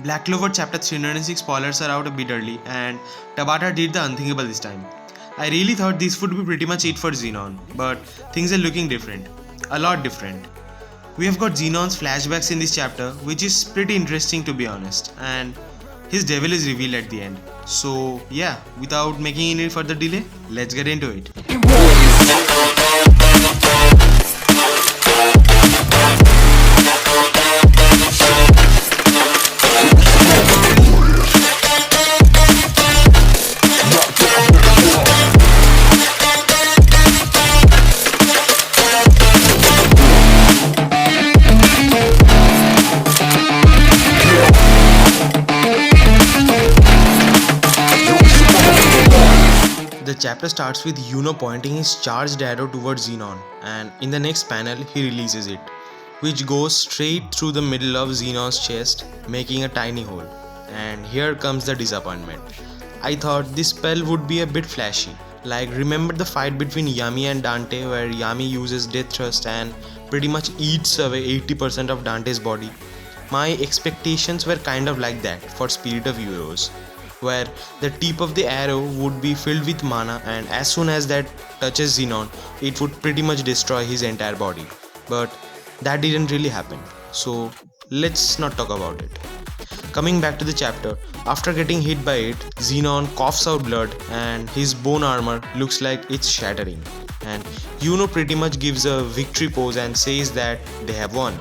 Black Clover chapter 306 spoilers are out a bit early, and Tabata did the unthinkable this time. I really thought this would be pretty much it for Zenon, but things are looking different. A lot different. We have got Zenon's flashbacks in this chapter, which is pretty interesting to be honest, and his devil is revealed at the end. So, yeah, without making any further delay, let's get into it. The chapter starts with Yuno pointing his charged arrow towards Zenon, and in the next panel he releases it, which goes straight through the middle of Zenon's chest, making a tiny hole. And here comes the disappointment. I thought this spell would be a bit flashy. Like, remember the fight between Yami and Dante where Yami uses Death Thrust and pretty much eats away 80% of Dante's body? My expectations were kind of like that for Spirit of Heroes, where the tip of the arrow would be filled with mana, and as soon as that touches Zenon, it would pretty much destroy his entire body. But that didn't really happen, so let's not talk about it. Coming back to the chapter, after getting hit by it, Zenon coughs out blood and his bone armor looks like it's shattering. And Yuno pretty much gives a victory pose and says that they have won.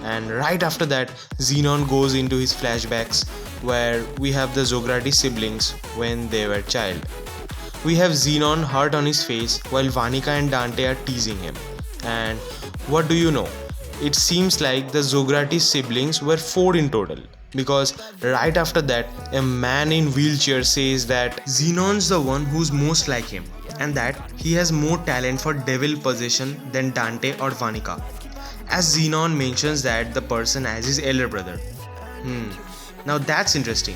And right after that, Zenon goes into his flashbacks where we have the Zogratis siblings when they were child. We have Zenon hurt on his face while Vanika and Dante are teasing him. And what do you know? It seems like the Zogratis siblings were 4 in total, because right after that a man in wheelchair says that Zenon's the one who's most like him and that he has more talent for devil possession than Dante or Vanika, as Zenon mentions that the person as his elder brother. Now that's interesting.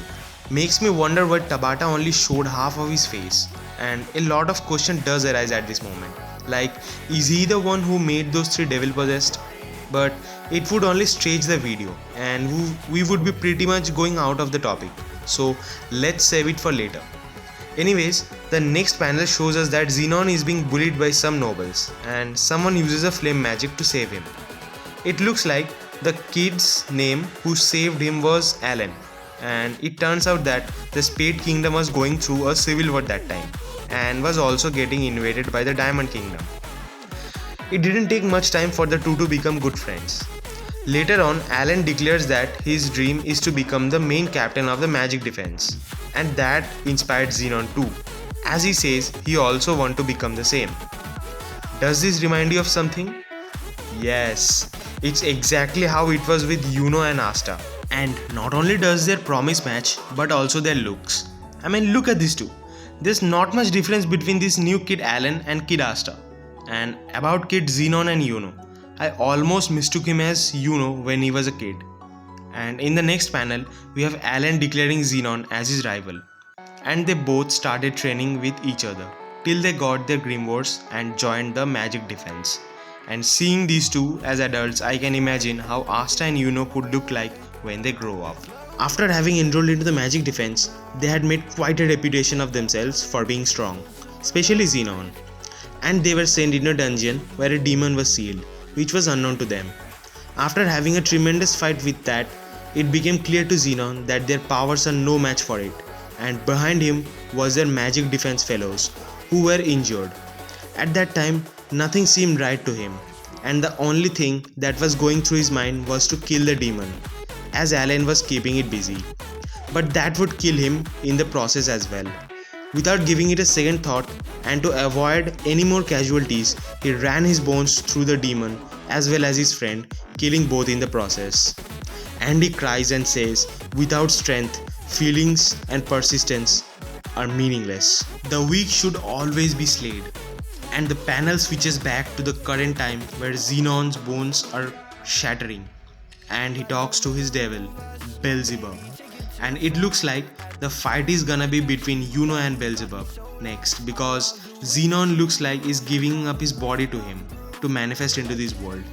Makes me wonder why Tabata only showed half of his face, and a lot of question does arise at this moment. Like, is he the one who made those 3 devil possessed? But it would only stretch the video and we would be pretty much going out of the topic. So let's save it for later. Anyways, the next panel shows us that Zenon is being bullied by some nobles and someone uses a flame magic to save him. It looks like the kid's name who saved him was Alan, and it turns out that the Spade Kingdom was going through a civil war that time and was also getting invaded by the Diamond Kingdom. It didn't take much time for the two to become good friends. Later on, Alan declares that his dream is to become the main captain of the magic defense, and that inspired Zenon too, as he says he also wants to become the same. Does this remind you of something? Yes, it's exactly how it was with Yuno and Asta. And not only does their promise match, but also their looks. I mean, look at these two. There's not much difference between this new kid Alan and kid Asta. And about kid Zenon and Yuno, I almost mistook him as Yuno when he was a kid. And in the next panel, we have Alan declaring Zenon as his rival. And they both started training with each other till they got their grimoires and joined the magic defense. And seeing these two as adults, I can imagine how Asta and Yuno could look like when they grow up. After having enrolled into the magic defense, they had made quite a reputation of themselves for being strong, especially Zenon. And they were sent in a dungeon where a demon was sealed, which was unknown to them. After having a tremendous fight with that, it became clear to Zenon that their powers are no match for it, and behind him was their magic defense fellows, who were injured. At that time, nothing seemed right to him, and the only thing that was going through his mind was to kill the demon, as Alan was keeping it busy. But that would kill him in the process as well. Without giving it a second thought, and to avoid any more casualties, he ran his bones through the demon as well as his friend, killing both in the process. And he cries and says, without strength, feelings and persistence are meaningless. The weak should always be slayed. And the panel switches back to the current time where Zenon's bones are shattering, and he talks to his devil, Beelzebub. And it looks like the fight is gonna be between Yuno and Beelzebub next, because Zenon looks like is giving up his body to him to manifest into this world.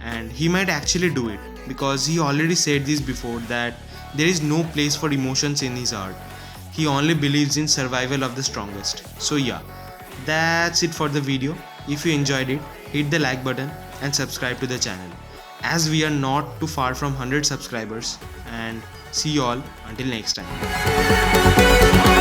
And he might actually do it, because he already said this before that There is no place for emotions in his art. He only believes in survival of the strongest. So yeah, that's it for the video. If you enjoyed it, hit the like button and subscribe to the channel, as we are not too far from 100 subscribers. And see you all until next time.